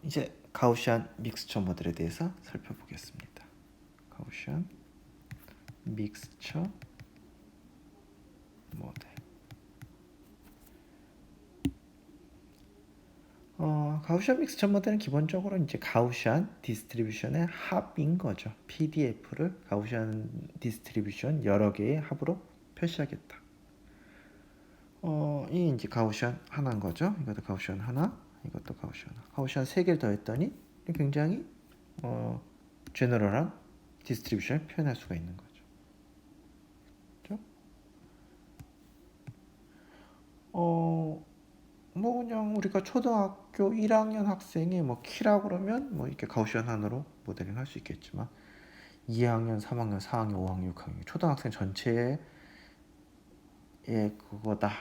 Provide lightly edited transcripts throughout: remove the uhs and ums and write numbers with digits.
이제 가우시안 믹스처 모델에 대해서 살펴보겠습니다. 가우시안 믹스처 모델. 가우시안 믹스처 모델은 기본적으로 이제 가우시안 디스트리뷰션의 합인 거죠. PDF를 가우시안 디스트리뷰션 여러 개의 합으로 표시하겠다. 이 이제 가우시안 하나인 거죠. 이것도 가우시안 하나, 이것도 가우시안 하나. 가우시안 세 개를 더했더니 굉장히 제너럴한 디스트리뷰션을 표현할 수가 있는 거죠. 그렇죠? 뭐 그냥 우리가 초등학교 1학년 학생이 뭐 키라고 그러면 뭐 이렇게 가우시안 하나로 모델링 할 수 있겠지만 2학년, 3학년, 4학년, 5학년, 6학년 초등학생 전체의 그거다.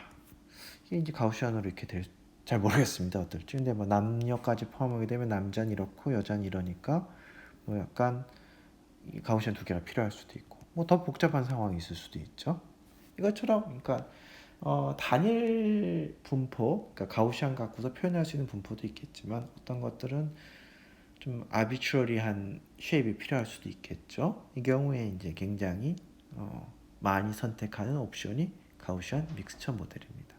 이게 이제 가우시안으로 이렇게 잘 모르겠습니다. 어떨지. 근데 뭐 남녀까지 포함하게 되면 남자는 이렇고 여자는 이러니까 뭐 약간 가우시안 두 개가 필요할 수도 있고 뭐 더 복잡한 상황이 있을 수도 있죠. 이것처럼 그러니까 단일 분포, 그러니까 가우시안 갖고서 표현할 수 있는 분포도 있겠지만 어떤 것들은 좀 아비추어리한 쉐입이 필요할 수도 있겠죠. 이 경우에 이제 굉장히 많이 선택하는 옵션이 가우시안 믹스처 모델입니다.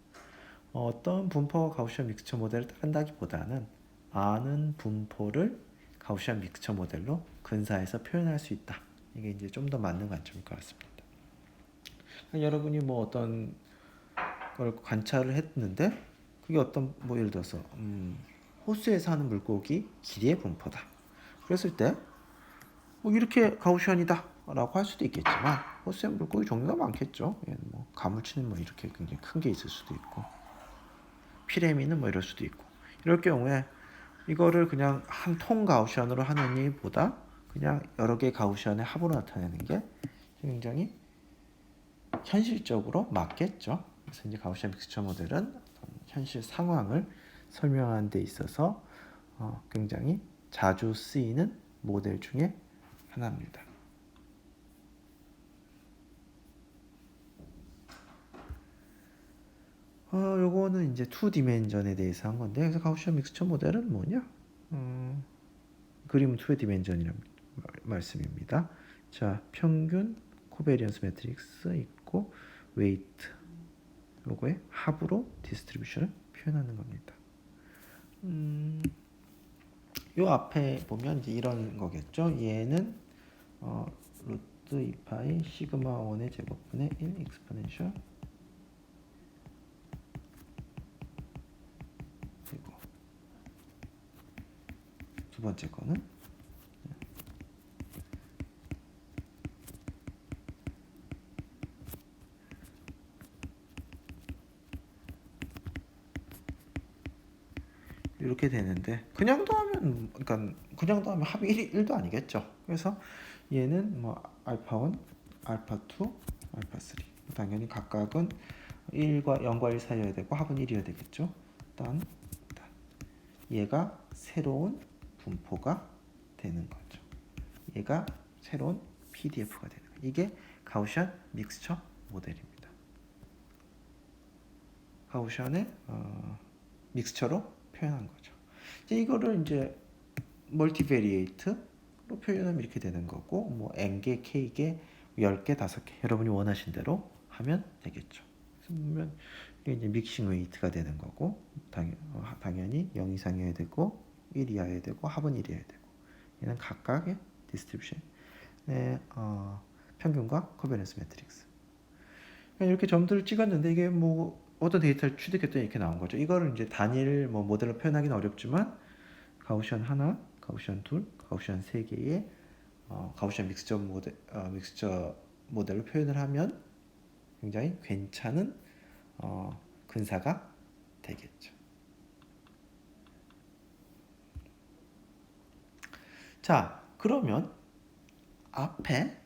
어떤 분포가 가우시안 믹스처 모델을 따른다기보다는 아는 분포를 가우시안 믹스처 모델로 근사해서 표현할 수 있다. 이게 이제 좀 더 맞는 관점일 것 같습니다. 그러니까 여러분이 뭐 어떤 걸 관찰을 했는데 그게 어떤 뭐 예를 들어서 호수에 사는 물고기 길이의 분포다. 그랬을 때 뭐 이렇게 가우시안이다 라고 할 수도 있겠지만 호수에 물고기 종류가 많겠죠. 뭐 가물치는 뭐 이렇게 굉장히 큰 게 있을 수도 있고 피레미는 뭐 이럴 수도 있고 이럴 경우에 이거를 그냥 한 통 가우시안으로 하는 일보다 그냥 여러 개의 가우시안의 합으로 나타내는 게 굉장히 현실적으로 맞겠죠. 그래서 이제 가우시안 믹스처 모델은 현실 상황을 설명하는 데 있어서 굉장히 자주 쓰이는 모델 중에 하나입니다. 요거는 이제 2디멘전에 대해서 한 건데 그래서 가우시안 믹스처 모델은 뭐냐? 그림은 2디멘전이라는 말씀입니다. 자, 평균 코베리언스 매트릭스 있고 웨이트 요거의 합으로 디스트리뷰션을 표현하는 겁니다. 요 앞에 보면 이제 이런 거겠죠. 얘는 루트 2파이 시그마 1의 제곱분의 1 익스포넨셜 그리고 두 번째 거는 이렇게 되는데 그냥 더하면 그러니까 그냥 더하면 합이 1도 아니겠죠. 그래서 얘는 뭐 알파 1, 알파 2, 알파 3 당연히 각각은 1과 0과 1 사이여야 되고 합은 1이어야 되겠죠. 일단 얘가 새로운 분포가 되는 거죠. 얘가 새로운 PDF가 되는 거예요. 이게 가우시안 믹스처 모델입니다. 가우시안의 믹스처로 표현한 거죠. 이제 이거를 이제 멀티베리에이트로 표현하면 이렇게 되는 거고 뭐 n개, k개, 10개, 5개 여러분이 원하신 대로 하면 되겠죠. 그래서 보면 이게 이제 믹싱 웨이트가 되는 거고 당연히 0 이상이어야 되고 1 이하여야 되고 합은 1이어야 되고 얘는 각각의 디스트리뷰션의 평균과 코베런스 매트릭스 이렇게 점들을 찍었는데 이게 뭐 어떤 데이터를 취득했더니 이렇게 나온 거죠. 이거를 이제 단일 뭐 모델로 표현하기는 어렵지만 가우시안 하나, 가우시안 둘, 가우시안 세 개의 가우시안 믹스처 모델로 표현을 하면 굉장히 괜찮은 근사가 되겠죠. 자, 그러면 앞에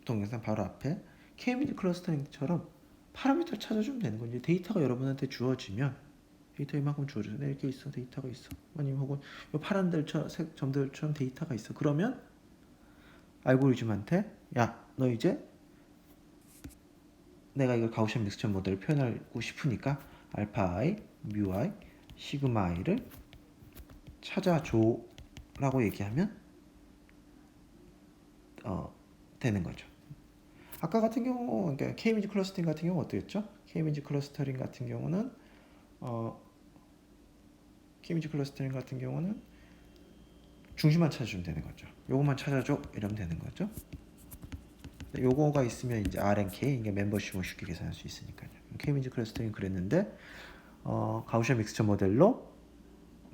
동영상 바로 앞에 K-미니 클러스터링처럼 파라미터를 찾아주면 되는 거죠. 데이터가 여러분한테 주어지면 데이터 이만큼 주어져서 이렇게 있어 데이터가 있어 아니면 혹은 이 파란 점들처럼 데이터가 있어 그러면 알고리즘한테 야 너 이제 내가 이걸 가우시안 믹스처 모델을 표현하고 싶으니까 알파 i, 뮤 i, 시그마 i를 찾아줘라고 얘기하면 되는 거죠. 아까 같은 경우, 그러니까 K-means 클러스터링 같은 경우 어떻겠죠? K-means 클러스터링 같은 경우는 K-means 클러스터링 같은 경우는 중심만 찾아주면 되는 거죠. 요것만 찾아줘 이러면 되는 거죠. 요거가 있으면 이제 RNK, 이게 멤버십을 쉽게 계산할 수 있으니까요. K-means 클러스터링 그랬는데 가우시안 믹스처 모델로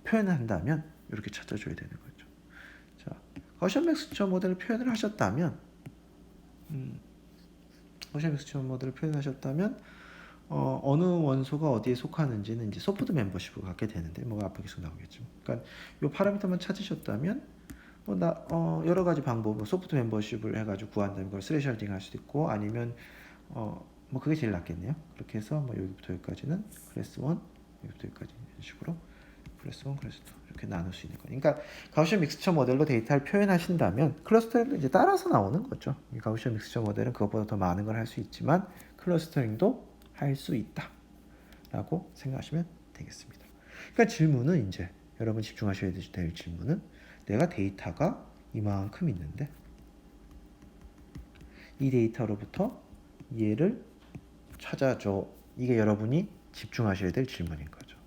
표현을 한다면 이렇게 찾아줘야 되는 거죠. 자, 가우시안 믹스처 모델을 표현을 하셨다면 가우시안 믹스처 모델을 표현하셨다면 어느 원소가 어디에 속하는지는 이제 소프트 멤버십을 갖게 되는데 뭐가 앞에 계속 나오겠죠. 그러니까 이 파라미터만 찾으셨다면 여러 가지 방법, 소프트 멤버십을 해가지고 구한다면 그걸 스레셜딩 할 수도 있고 아니면 뭐 그게 제일 낫겠네요. 그렇게 해서 뭐 여기부터 여기까지는 클래스 1, 여기부터 여기까지 이런 식으로 클래스 1, 클래스 2 이렇게 나눌 수 있는 거예요. 그러니까 가우시안 믹스처 모델로 데이터를 표현하신다면 클러스터링도 이제 따라서 나오는 거죠. 이 가우시안 믹스처 모델은 그것보다 더 많은 걸 할 수 있지만 클러스터링도 할 수 있다라고 생각하시면 되겠습니다. 그러니까 질문은 이제 여러분 집중하셔야 될 질문은 내가 데이터가 이만큼 있는데 이 데이터로부터 얘를 찾아줘. 이게 여러분이 집중하셔야 될 질문인 거죠.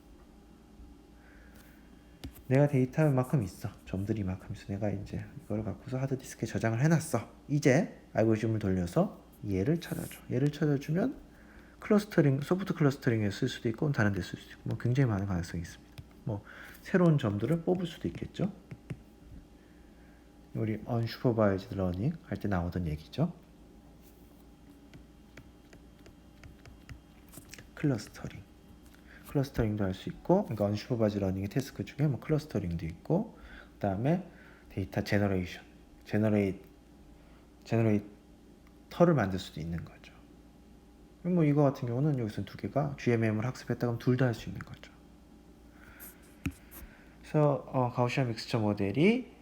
내가 데이터 이만큼 있어. 점들이 이만큼 있어. 내가 이제 이걸 갖고서 하드디스크에 저장을 해놨어. 이제 알고리즘을 돌려서 얘를 찾아줘. 얘를 찾아주면 클러스터링, 소프트 클러스터링에 쓸 수도 있고 다른 데 쓸 수도 있고 뭐 굉장히 많은 가능성이 있습니다. 뭐 새로운 점들을 뽑을 수도 있겠죠. 우리 unsupervised learning 할 때 나오던 얘기죠. 클러스터링도 할 수 있고, 그러니까 unsupervised learning의 태스크 중에 뭐 클러스터링도 있고, 그 다음에 데이터 제너레이터를 만들 수도 있는 거죠. 뭐 이거 같은 경우는 여기서 두 개가 GMM을 학습했다 그러면 둘 다 할 수 있는 거죠. 그래서 가우시안 믹스처 모델이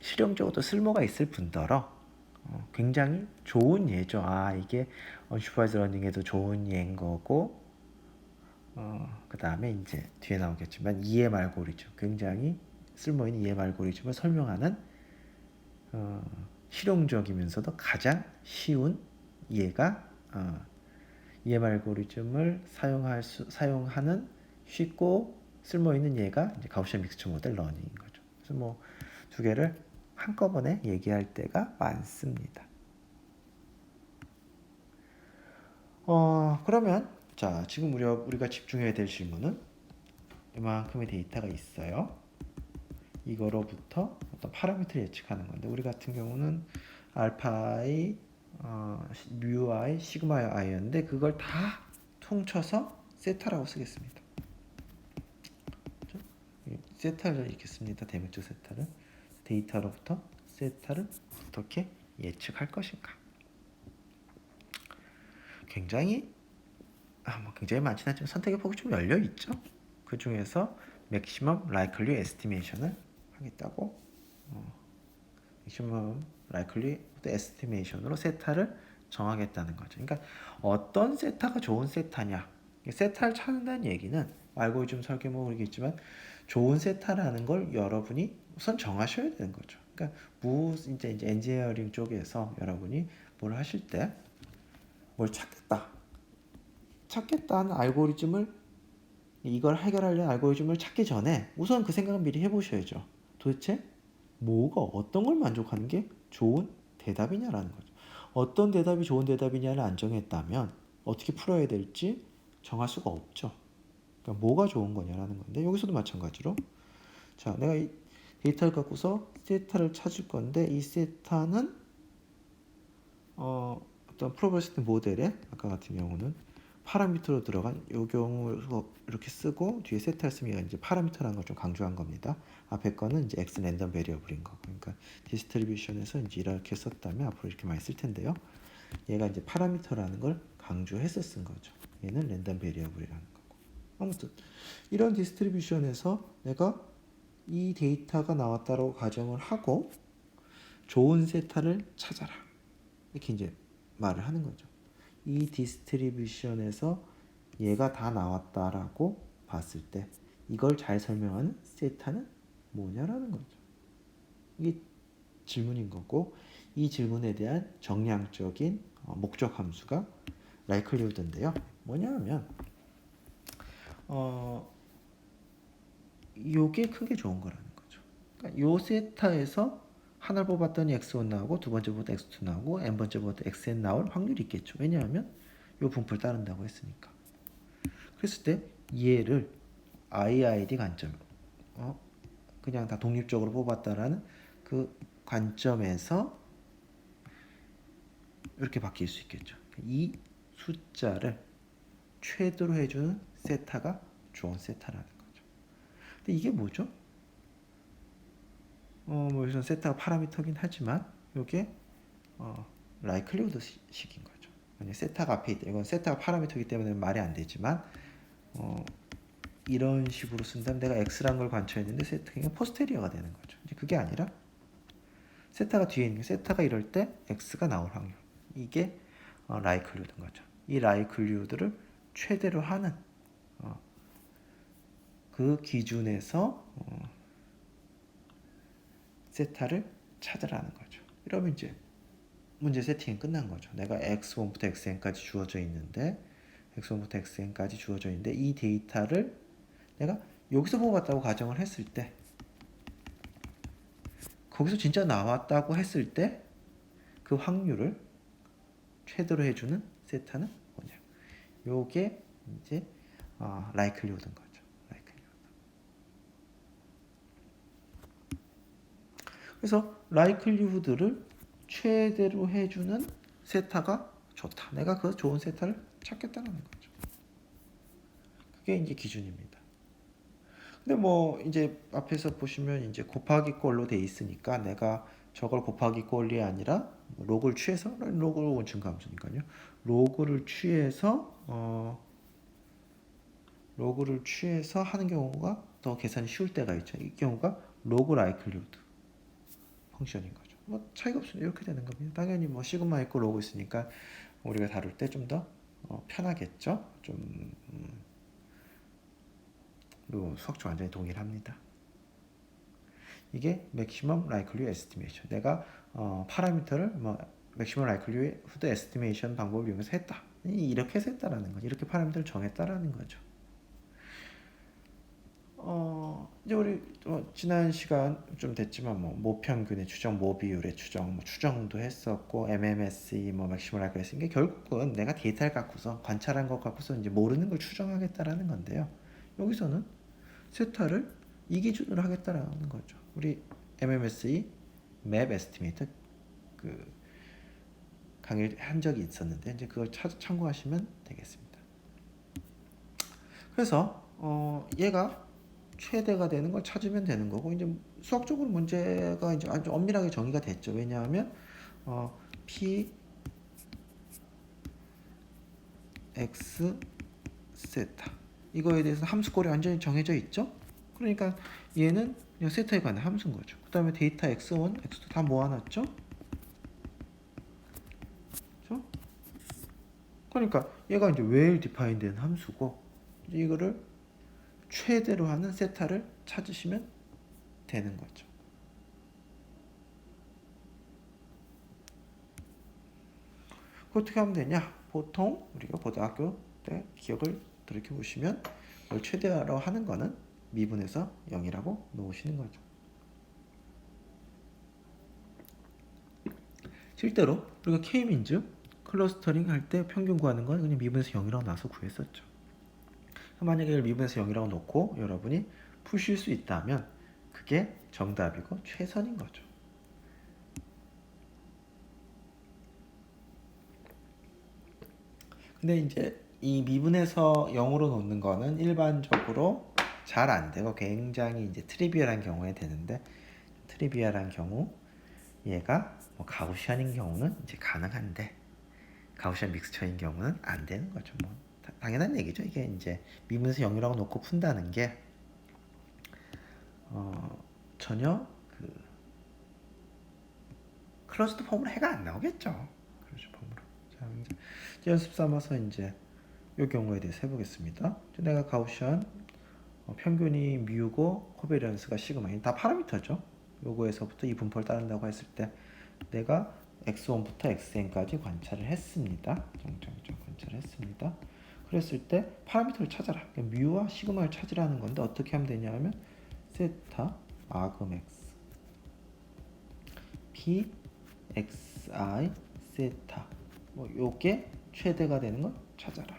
실용적으로 쓸모가 있을 뿐더러 굉장히 좋은 예죠. 이게 unsupervised learning에도 좋은 예인 거고, 그 다음에 이제 뒤에 나오겠지만 EM 알고리즘, 굉장히 쓸모있는 EM 알고리즘을 설명하는 실용적이면서도 가장 쉬운 예가 EM 알고리즘을 사용하는 쉽고 쓸모있는 예가 이제 가우시안 믹스처 모델 러닝인 거죠. 그래서 뭐 두 개를 한꺼번에 얘기할 때가 많습니다. 그러면 자, 지금 우리가 집중해야 될 질문은 이만큼의 데이터가 있어요. 이거로부터 어떤 파라미터를 예측하는 건데 우리 같은 경우는 알파i, 뮤i, 시그마i였는데 그걸 다 통쳐서 세타라고 쓰겠습니다. 세타를 읽겠습니다. 대명적 세타를. 데이터로부터 세타를 어떻게 예측할 것인가. 굉장히 많지는 않지만 선택의 폭이 좀 열려 있죠. 그 중에서 maximum likely estimation을 하겠다고 maximum likely estimation으로 세타를 정하겠다는 거죠. 그러니까 어떤 세타가 좋은 세타냐. 세타를 찾는다는 얘기는 알고리즘 설계 모르겠지만 좋은 세타라는 걸 여러분이 우선 정하셔야 되는 거죠. 그러니까 이제 엔지니어링 쪽에서 여러분이 뭘 하실 때 뭘 찾겠다는 알고리즘을 이걸 해결하려는 알고리즘을 찾기 전에 우선 그 생각은 미리 해보셔야죠. 도대체 뭐가 어떤 걸 만족하는 게 좋은 대답이냐라는 거죠. 어떤 대답이 좋은 대답이냐를 안 정했다면 어떻게 풀어야 될지 정할 수가 없죠. 그러니까 뭐가 좋은 거냐라는 건데 여기서도 마찬가지로 자, 내가 이 데이터를 갖고서 세타를 찾을 건데 이 세타는 어떤 프로버비리티 모델에 아까 같은 경우는 파라미터로 들어간 이 경우 이렇게 쓰고 뒤에 세타를 쓰면 이제 파라미터라는 걸 좀 강조한 겁니다. 앞에 거는 이제 x 랜덤 베리어블인 거. 그러니까 디스트리뷰션에서 이제 이렇게 썼다면 앞으로 이렇게 많이 쓸 텐데요. 얘가 이제 파라미터라는 걸 강조해서 쓴 거죠. 얘는 랜덤 베리어블이라는 거고. 아무튼 이런 디스트리뷰션에서 내가 이 데이터가 나왔다고 가정을 하고 좋은 세타를 찾아라. 이렇게 이제 말을 하는 거죠. 이 디스트리뷰션에서 얘가 다 나왔다라고 봤을 때 이걸 잘 설명하는 세타는 뭐냐라는 거죠. 이게 질문인 거고, 이 질문에 대한 정량적인 목적 함수가 likelihood인데요. 뭐냐면 요게 크게 좋은 거라는 거죠. 그러니까 요 세타에서 하나를 뽑았더니 x1 나오고 두 번째 보다 x2 나오고 n 번째 보다 xn 나올 확률이 있겠죠. 왜냐하면 요 분포를 따른다고 했으니까. 그랬을 때 얘를 IID 관점, 그냥 다 독립적으로 뽑았다라는 그 관점에서 이렇게 바뀔 수 있겠죠. 이 숫자를 최대로 해주는 세타가 좋은 세타라는 거죠. 근데 이게 뭐죠? 뭐 여기서 세타가 파라미터긴 하지만 이게 likelihood 식인 거죠. 만약 세타가 앞에 있다. 이건 세타가 파라미터이기 때문에 말이 안 되지만 이런 식으로 쓴다면 내가 x라는 걸 관찰했는데 세타가 포스테리어가 되는 거죠. 이제 그게 아니라 세타가 뒤에 있는 게 세타가 이럴 때 x가 나올 확률. 이게 likelihood인 거죠. 이 likelihood를 최대로 하는 그 기준에서 세타를 찾으라는 거죠. 이러면 이제 문제 세팅이 끝난 거죠. 내가 x1부터 xn까지 주어져 있는데 x1부터 xn까지 주어져 있는데 이 데이터를 내가 여기서 뽑았다고 가정을 했을 때 거기서 진짜 나왔다고 했을 때 그 확률을 최대로 해주는 세타는 뭐냐? 요게 이제 likelihood인 거죠. likelihood. 그래서 likelihood를 최대로 해주는 세타가 좋다. 내가 그 좋은 세타를 찾겠다는 거죠. 그게 이제 기준입니다. 근데 뭐 이제 앞에서 보시면 이제 곱하기 꼴로 돼 있으니까 내가 저걸 곱하기 꼴이 아니라 로그를 취해서 로그는 증가함수니까요. 로그를 취해서 하는 경우가 더 계산이 쉬울 때가 있죠. 이 경우가 로그 라이클리후드 펑션인 거죠. 뭐 차이가 없습니다. 이렇게 되는 겁니다. 당연히 뭐 시그마 있고 로그 있으니까 우리가 다룰 때 좀 더 편하겠죠. 좀 그리고 수학적 완전히 동일합니다. 이게 maximum likelihood estimation. 내가 파라미터를 뭐 maximum likelihood estimation 방법을 이용해서 했다. 이렇게 해서 했다라는 거죠. 이렇게 파라미터를 정했다라는 거죠. 이제 우리 지난 시간 좀 됐지만 뭐 모평균의 추정, 모비율의 추정, 뭐 추정도 했었고 MMSE, 뭐 maximum likelihood 이게 결국은 내가 데이터를 갖고서 관찰한 것 갖고서 이제 모르는 걸 추정하겠다라는 건데요. 여기서는 세타를 이 기준으로 하겠다라는 거죠. 우리 MMSE 맵 에스티메이터 그 강의를 한 적이 있었는데 이제 그걸 참고하시면 되겠습니다. 그래서 얘가 최대가 되는 걸 찾으면 되는 거고 이제 수학적으로 문제가 이제 아주 엄밀하게 정의가 됐죠. 왜냐하면 p x 세타 이거에 대해서 함수꼴이 완전히 정해져 있죠. 그러니까 얘는 그냥 세타에 관한 함수인 거죠. 그 다음에 데이터 x1, x2 다 모아놨죠. 그렇죠? 그러니까 얘가 이제 well defined 된 함수고 이거를 최대로 하는 세타를 찾으시면 되는 거죠. 어떻게 하면 되냐? 보통 우리가 고등학교 때 기억을 돌이켜 보시면 이걸 최대로 하는 거는 미분에서 0이라고 놓으시는 거죠. 실제로 우리가 K민즈 클러스터링 할 때 평균 구하는 건 그냥 미분에서 0이라고 놔서 구했었죠. 만약에 이걸 미분에서 0이라고 놓고 여러분이 푸실 수 있다면 그게 정답이고 최선인 거죠. 근데 이제 이 미분에서 0으로 놓는 거는 일반적으로 잘 안 되고 굉장히 이제 트리비얼한 경우에 되는데 트리비얼한 경우 얘가 뭐 가우시안인 경우는 이제 가능한데 가우시안 믹스처인 경우는 안 되는 거죠. 뭐 당연한 얘기죠. 이게 이제 미분에서 0이라고 놓고 푼다는 게 전혀 그 클로즈드 폼으로 해가 안 나오겠죠. 클로즈드 폼으로. 자, 이제 연습 삼아서 이제 이 경우에 대해서 해보겠습니다. 내가 가우시안 평균이 뮤고 코베리언스가 시그마인 다 파라미터죠. 요거에서부터 이 분포를 따른다고 했을 때 내가 x1부터 xn까지 관찰을 했습니다. 정점점 관찰을 했습니다. 그랬을 때 파라미터를 찾아라. 뮤와 시그마를 찾으라는 건데 어떻게 하면 되냐면 세타 아금 x p xi 세타 뭐 요게 최대가 되는 걸 찾아라.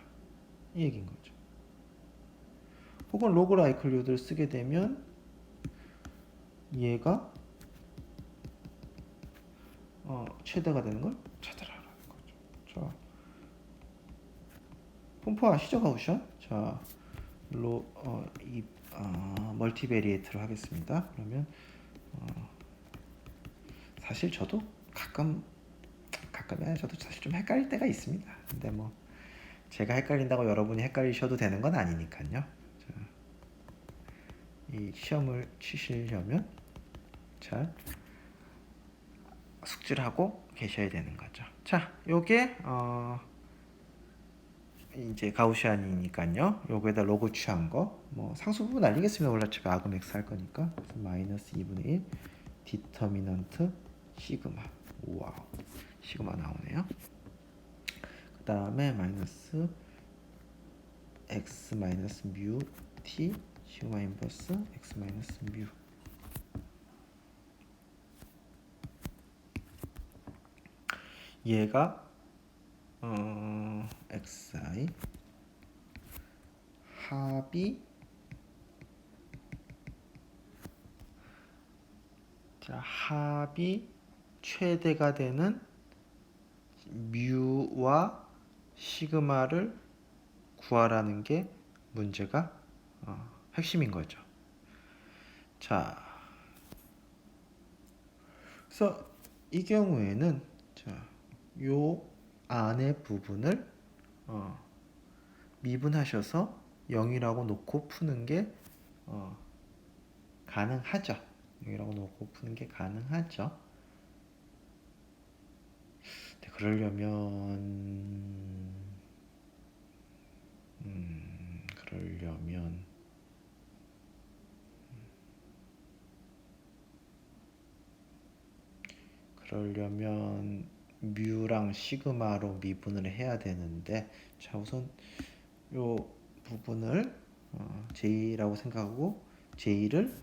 이 얘기인 거죠. 혹은 로그 라이클리후드를 쓰게 되면 얘가 최대가 되는 걸 찾아라라는 거죠. 자, 분포 아시죠, 가우션? 자, 멀티베리에이트를 하겠습니다. 그러면 사실 저도 가끔은 저도 사실 좀 헷갈릴 때가 있습니다. 근데 뭐 제가 헷갈린다고 여러분이 헷갈리셔도 되는 건 아니니까요. 자, 이 시험을 치시려면 잘 숙지를 하고 계셔야 되는 거죠. 자, 요게 이제 가우시안이니까요. 요거에다 로그 취한 거, 뭐 상수 부분 알리겠습니다. 원래 어차피 아금 x 할 거니까. 그래서 마이너스 2분의 1 디터미넌트 시그마. 와우, 시그마 나오네요. 그 다음에 마이너스 x 마이너스 뮤 t 시그마 인버스 x 마이너스 뮤. 얘가 xi 합이 최대가 되는 뮤와 시그마를 구하라는 게 문제가 핵심인 거죠. 자, 그래서 이 경우에는 자, 요 안의 부분을 미분하셔서 0이라고 놓고 푸는 게 가능하죠. 0이라고 놓고 푸는 게 가능하죠. 근데 그러려면 뮤랑 시그마로 미분을 해야 되는데, 자, 우선 요 부분을 J라고 생각하고 J를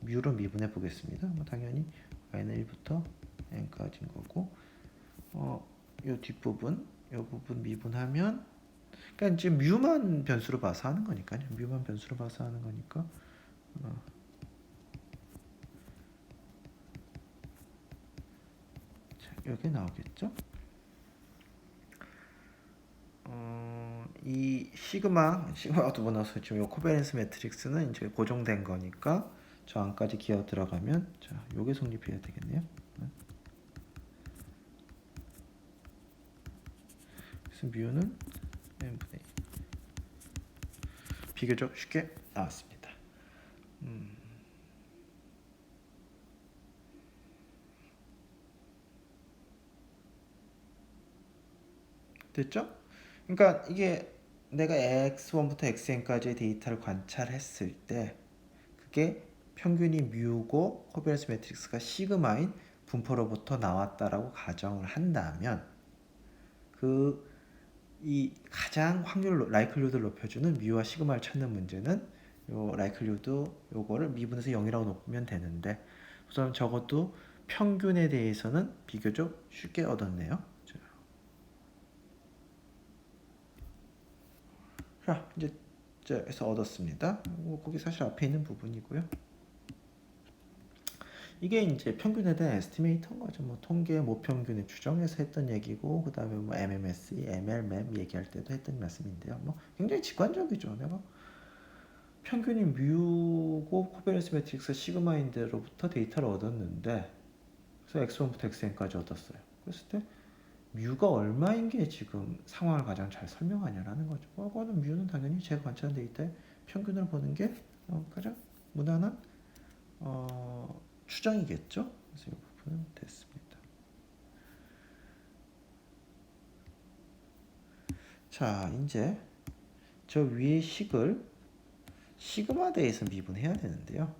뮤로 미분해 보겠습니다. 당연히 y는 1부터 n까지인 거고, 요 뒷부분, 요 부분 미분하면, 그러니까 지금 뮤만 변수로 봐서 하는 거니까요. 뮤만 변수로 봐서 하는 거니까. 자, 여기 나오겠죠? 이 시그마가 두 번 나와서 지금 요 코베런스 매트릭스는 이제 고정된 거니까 저 안까지 기어 들어가면 자, 요게 성립해야 되겠네요. 그래서 뮤는 n분의 1. 비교적 쉽게 나왔습니다. 됐죠? 그러니까 이게 내가 x1부터 xn까지의 데이터를 관찰했을 때 그게 평균이 뮤고 코베런스 매트릭스가 시그마인 분포로부터 나왔다라고 가정을 한다면 이 가장 확률 라이클리후드를 높여주는 뮤와 시그마를 찾는 문제는 요 라이클리후드 요거를 미분해서 0이라고 놓으면 되는데 우선 적어도 평균에 대해서는 비교적 쉽게 얻었네요. 자, 이제 에서 얻었습니다. 거기 사실 앞에 있는 부분이고요. 이게 이제 평균에 대한 에스티메이터인 거죠. 뭐 통계 모평균을 추정해서 했던 얘기고, 그 다음에 뭐 MMSE, MLMAP 얘기할 때도 했던 말씀인데요. 뭐 굉장히 직관적이죠. 내가 평균이 뮤고 코베런스 매트릭스 시그마인데로부터 데이터를 얻었는데, 그래서 x1부터 xn까지 얻었어요. 그랬을 때 뮤가 얼마인 게 지금 상황을 가장 잘 설명하냐라는 거죠. 그거는 뮤는 당연히 제가 관찰한 데이터의 평균을 보는 게 가장 무난한 추정이겠죠. 그래서 이 부분은 됐습니다. 자, 이제 저 위에 식을 시그마 대에서 미분해야 되는데요.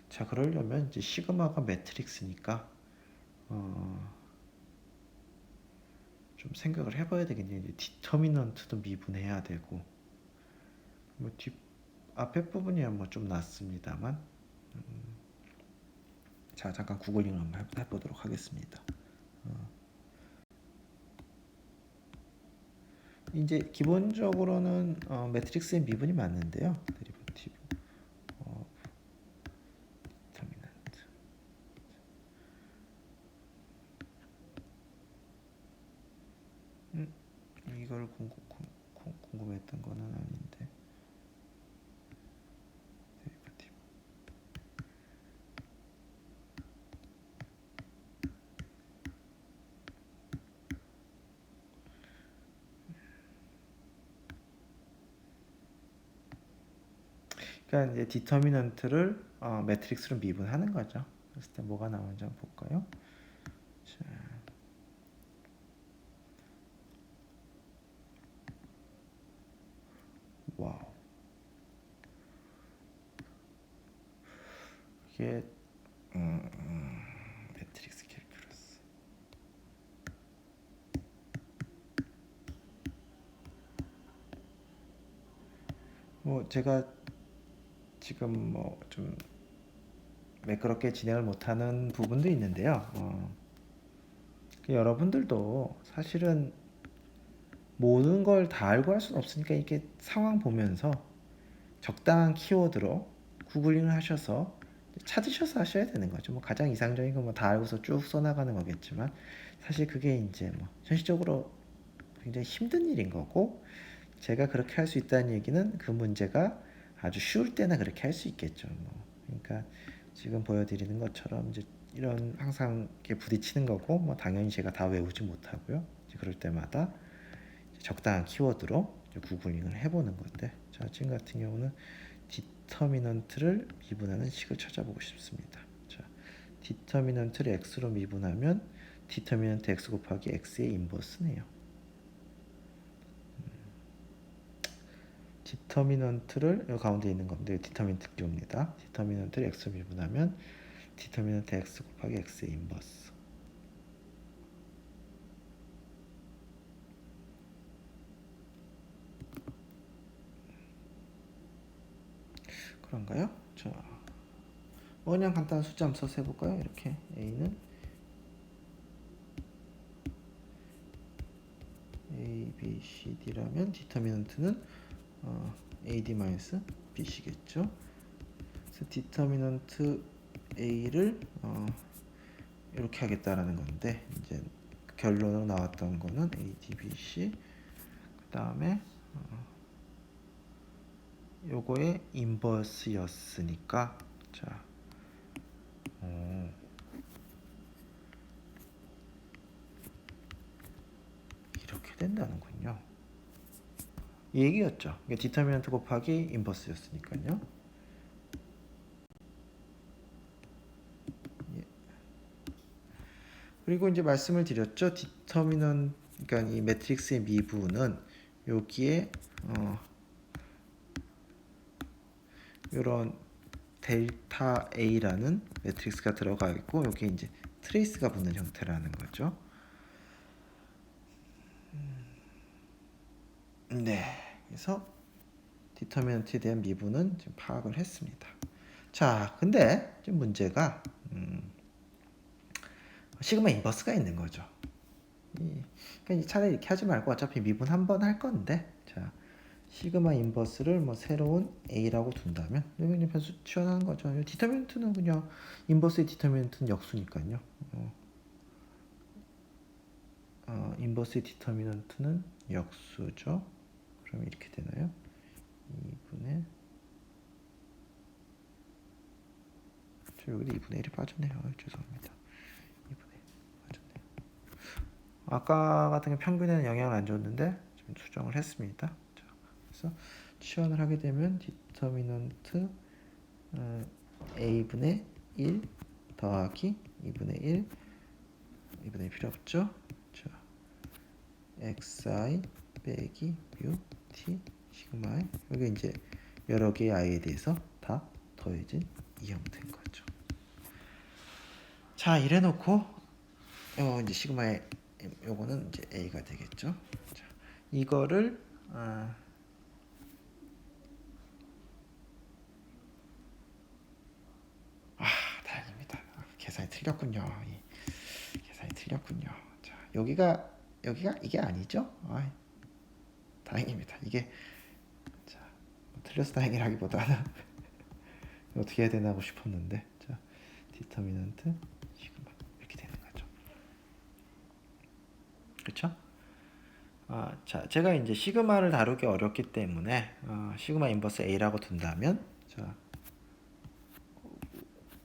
자, 그러려면 이제 시그마가 매트릭스니까 좀 생각을 해봐야 되겠네요. 이제 디터미넌트도 미분해야 되고 뭐 앞에 부분이야 뭐 좀 낫습니다만 자, 잠깐 구글링을 한번 해보도록 하겠습니다. 이제 기본적으로는 매트릭스의 미분이 맞는데요. 데리버티브 디터미넌트 이걸 궁금했던 거는 아닌데 데리버티브 그러니까 이제 디터미넌트를 매트릭스로 미분하는 거죠. 그랬을 때 뭐가 나오는지 한번 볼까요? 자, 와우. 이게 매트릭스 캘큘러스. 뭐 제가 지금 뭐 좀 매끄럽게 진행을 못하는 부분도 있는데요. 여러분들도 사실은 모든 걸 다 알고 할 수는 없으니까 이렇게 상황 보면서 적당한 키워드로 구글링을 하셔서 찾으셔서 하셔야 되는 거죠. 뭐 가장 이상적인 건 뭐 다 알고서 쭉 써나가는 거겠지만 사실 그게 이제 뭐 현실적으로 굉장히 힘든 일인 거고 제가 그렇게 할 수 있다는 얘기는 그 문제가 아주 쉬울 때나 그렇게 할 수 있겠죠. 뭐 그러니까 지금 보여드리는 것처럼 이제 이런 항상 이렇게 부딪히는 거고 뭐 당연히 제가 다 외우지 못하고요. 이제 그럴 때마다 적당한 키워드로 구글링을 해보는 건데 자 지금 같은 경우는 디터미넌트를 미분하는 식을 찾아보고 싶습니다. 자 디터미넌트를 x로 미분하면 디터미넌트 x 곱하기 x의 인버스네요. 디터미넌트를 여기 가운데 있는 건데 디터미넌트 기호입니다. 디터미넌트를 x로 미분하면 디터미넌트 x 곱하기 x의 인버스. 그런가요? 자, 그냥 간단한 숫자 한번 써서 해볼까요? 이렇게 a는 a, b, c, d라면 디터미넌트는 ad-bc겠죠. 그래서 디터미넌트 a를 이렇게 하겠다라는 건데 이제 결론으로 나왔던 거는 ad, bc 그 다음에 요거의 인버스였으니까 자 이렇게 된다는군요. 이 얘기였죠. 디터미넌트 곱하기 인버스였으니까요. 예. 그리고 이제 말씀을 드렸죠. 디터미넌 그러니까 이 매트릭스의 미분은 여기에 이런 델타 A라는 매트릭스가 들어가 있고 여기 이제 트레이스가 붙는 형태라는 거죠. 네, 그래서 디터미넌트에 대한 미분은 지금 파악을 했습니다. 자, 근데 지금 문제가 시그마 인버스가 있는 거죠. 그러니까 차라리 이렇게 하지 말고 어차피 미분 한 번 할 건데, 자, 시그마 인버스를 뭐 새로운 A라고 둔다면 여기 그냥 변수 취현하는 거죠. 디터미넌트는 그냥 인버스의 디터미넌트는 역수니까요. 인버스의 디터미넌트는 역수죠. 그럼 이렇게 되나요? 2분의 저 여기도 2분의 1이 빠졌네요. 죄송합니다. 2분의 1 빠졌네요. 아까 같은 게 평균에는 영향을 안 줬는데 좀 수정을 했습니다. 자, 그래서 치환을 하게 되면 디터미넌트 a분의 1 더하기 2분의 1 2분의 1 필요 없죠. 자, xi 빼기 뮤 t 시그마 i 여기 이제 여러 개의 i에 대해서 다 더해진 이 형태인 거죠. 자, 이래 놓고 이제 시그마의 요거는 이제 a가 되겠죠. 자, 이거를 다행입니다. 계산이 틀렸군요. 계산이 틀렸군요. 자, 여기가 이게 아니죠? 다행입니다. 이게 자, 틀려서 다행이라기보다는 어떻게 해야 되나 하고 싶었는데, 자, 디터미넌트 시그마 이렇게 되는 거죠. 그렇죠? 자, 제가 이제 시그마를 다루기 어렵기 때문에 시그마 인버스 a라고 둔다면, 자,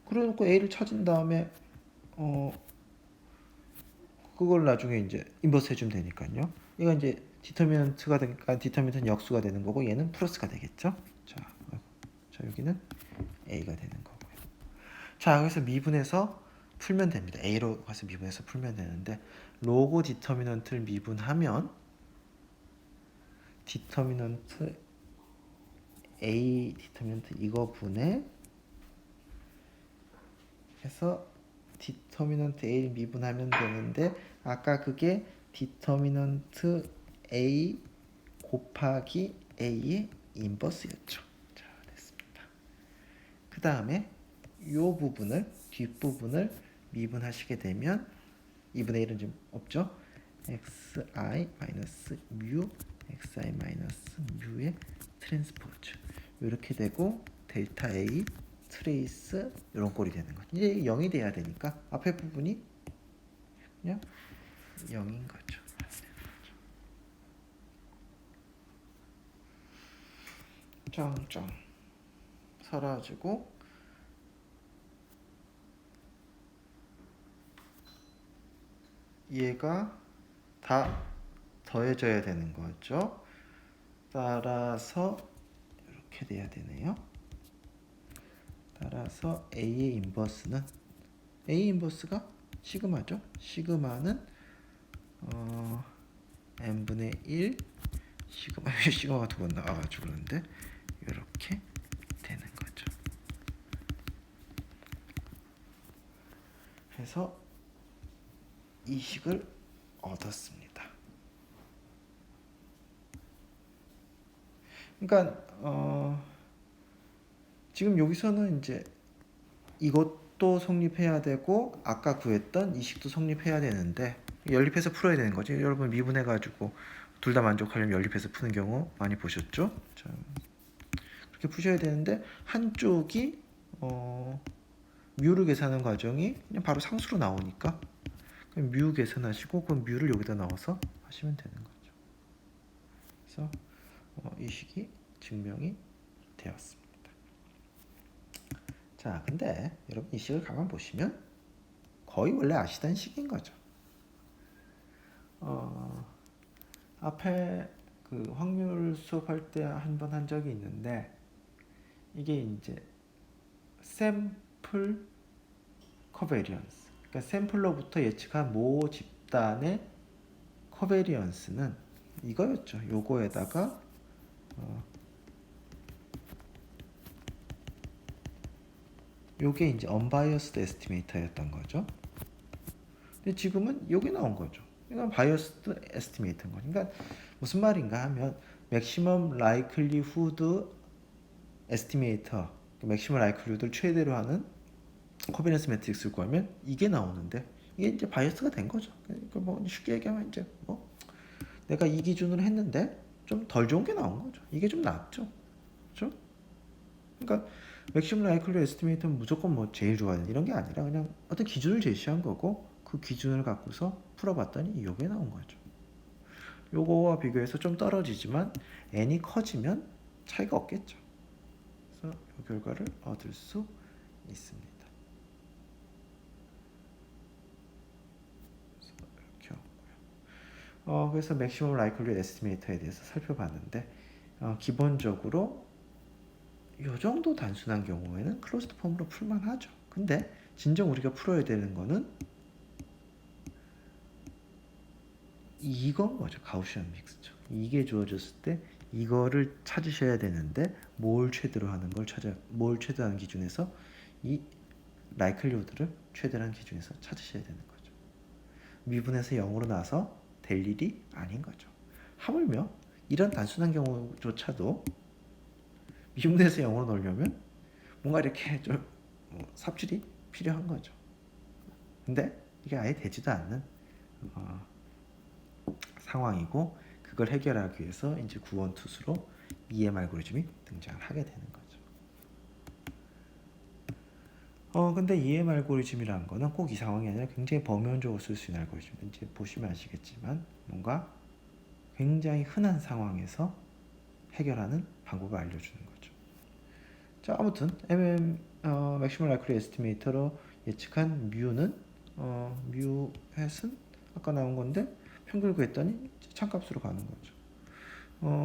그래놓고 a를 찾은 다음에 그걸 나중에 이제 인버스 해주면 되니까요. 이거 이제 디터미넌트가 되니까 디터미넌트는 역수가 되는 거고 얘는 플러스가 되겠죠. 자, 여기는 a가 되는 거고요. 자, 그래서 미분해서 풀면 됩니다. a로 가서 미분해서 풀면 되는데 로고 디터미넌트를 미분하면 디터미넌트 a 디터미넌트 이거 분해 해서 디터미넌트 a를 미분하면 되는데 아까 그게 디터미넌트 a 곱하기 a의 인버스였죠. 자, 됐습니다. 그 다음에 요 부분을 뒷부분을 미분하시게 되면 2분의 1은 좀 없죠. xi 마이너스 뮤 xi 마이너스 뮤의 트랜스포즈 이렇게 되고 델타 a 트레이스 이런 꼴이 되는 거죠. 이제 0이 돼야 되니까 앞에 부분이 그냥 0인 거죠. 짱짱 사라지고 얘가 다 더해져야 되는 거죠. 따라서 이렇게 돼야 되네요. 따라서 A의 인버스는 A 인버스가 시그마죠. 시그마는 n분의 1 시그마가 두 번 나와가지고 그러는데 이렇게 되는 거죠. 그래서 이 식을 얻었습니다. 그러니까 지금 여기서는 이제 이것도 성립해야 되고 아까 구했던 이 식도 성립해야 되는데 연립해서 풀어야 되는 거지. 여러분 미분해가지고 둘 다 만족하려면 연립해서 푸는 경우 많이 보셨죠? 자, 그렇게 푸셔야 되는데 한쪽이 뮤를 계산하는 과정이 그냥 바로 상수로 나오니까 그럼 뮤 계산하시고 그럼 뮤를 여기다 넣어서 하시면 되는 거죠. 그래서 이 식이 증명이 되었습니다. 자, 근데 여러분 이 식을 가만 보시면 거의 원래 아시던 식인 거죠. 앞에 그 확률 수업할 때 한 번 한 적이 있는데 이게 이제 샘플 커베리언스, 그러니까 샘플로부터 예측한 모 집단의 커베리언스는 이거였죠. 요거에다가 요게 이제 unbiased estimator였던 거죠. 근데 지금은 요게 나온 거죠. 이건 biased estimator인 거죠. 그러니까 무슨 말인가 하면 maximum likelihood estimator, maximum likelihood를 최대로 하는 코비넌스 매트릭스를 구하면 이게 나오는데 이게 이제 바이어스가 된 거죠. 그러니까 뭐 쉽게 얘기하면 이제 뭐 내가 이 기준으로 했는데 좀 덜 좋은 게 나온 거죠. 이게 좀 낫죠. 그렇죠? 그러니까 맥시멈 라이클리 에스티메이트는 무조건 뭐 제일 좋아야 이런 게 아니라 그냥 어떤 기준을 제시한 거고 그 기준을 갖고서 풀어봤더니 이게 나온 거죠. 요거와 비교해서 좀 떨어지지만 n이 커지면 차이가 없겠죠. 그래서 이 결과를 얻을 수 있습니다. 그래서 맥시멈 라이클리 에스티메이터에 대해서 살펴봤는데 기본적으로 이 정도 단순한 경우에는 클로즈드 폼으로 풀만하죠. 근데 진정 우리가 풀어야 되는 거는 이건 거죠. 가우시안 믹스죠. 이게 주어졌을 때 이거를 찾으셔야 되는데 뭘 최대로 하는 뭘 최대한 기준에서 이 라이클리후드를 최대한 기준에서 찾으셔야 되는 거죠. 미분에서 0으로 나서 될 일이 아닌 거죠. 하물며 이런 단순한 경우조차도 미분에서 0으로 넣으려면 뭔가 이렇게 좀 삽질이 필요한 거죠. 근데 이게 아예 되지도 않는 상황이고, 그걸 해결하기 위해서 이제 구원투수로 EM 알고리즘이 등장을 하게 되는 거죠. 근데 EM 알고리즘이라는 거는 꼭 이 상황이 아니라 굉장히 범용적으로 쓸 수 있는 알고리즘. 이제 보시면 아시겠지만 뭔가 굉장히 흔한 상황에서 해결하는 방법을 알려주는 거죠. 자, 아무튼 맥시멀 라이클리 에스티메이터로 예측한 뮤는 뮤 햇은 아까 나온 건데 평균을 구했더니 참값으로 가는 거죠.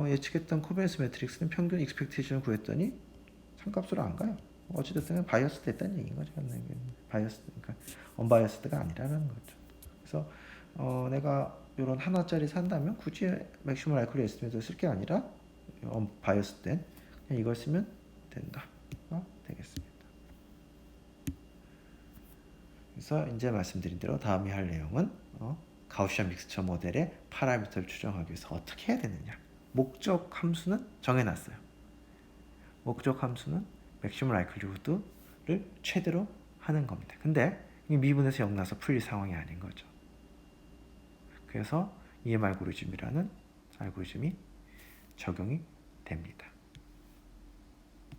예측했던 코베니스 매트릭스는 평균 익스펙테이션을 구했더니 참값으로 안 가요. 어찌됐든 바이어스 됐다는 얘기인 거죠. 바이어스, 그러니까 언바이어스드가 아니라는 거죠. 그래서 내가 이런 하나짜리 산다면 굳이 맥시멀 라이클리 에스티메이터를 쓸 게 아니라 바이어스 된 그냥 이걸 쓰면 된다. 되겠습니다. 그래서 이제 말씀드린 대로 다음에 할 내용은 가우시안 믹스처 모델의 파라미터를 추정하기 위해서 어떻게 해야 되느냐. 목적 함수는 정해놨어요. 목적 함수는 맥시멀 라이클리후드를 최대로 하는 겁니다. 근데 미분에서 0 나서 풀릴 상황이 아닌 거죠. 그래서 EM 알고리즘이라는 알고리즘이 적용이 됩니다.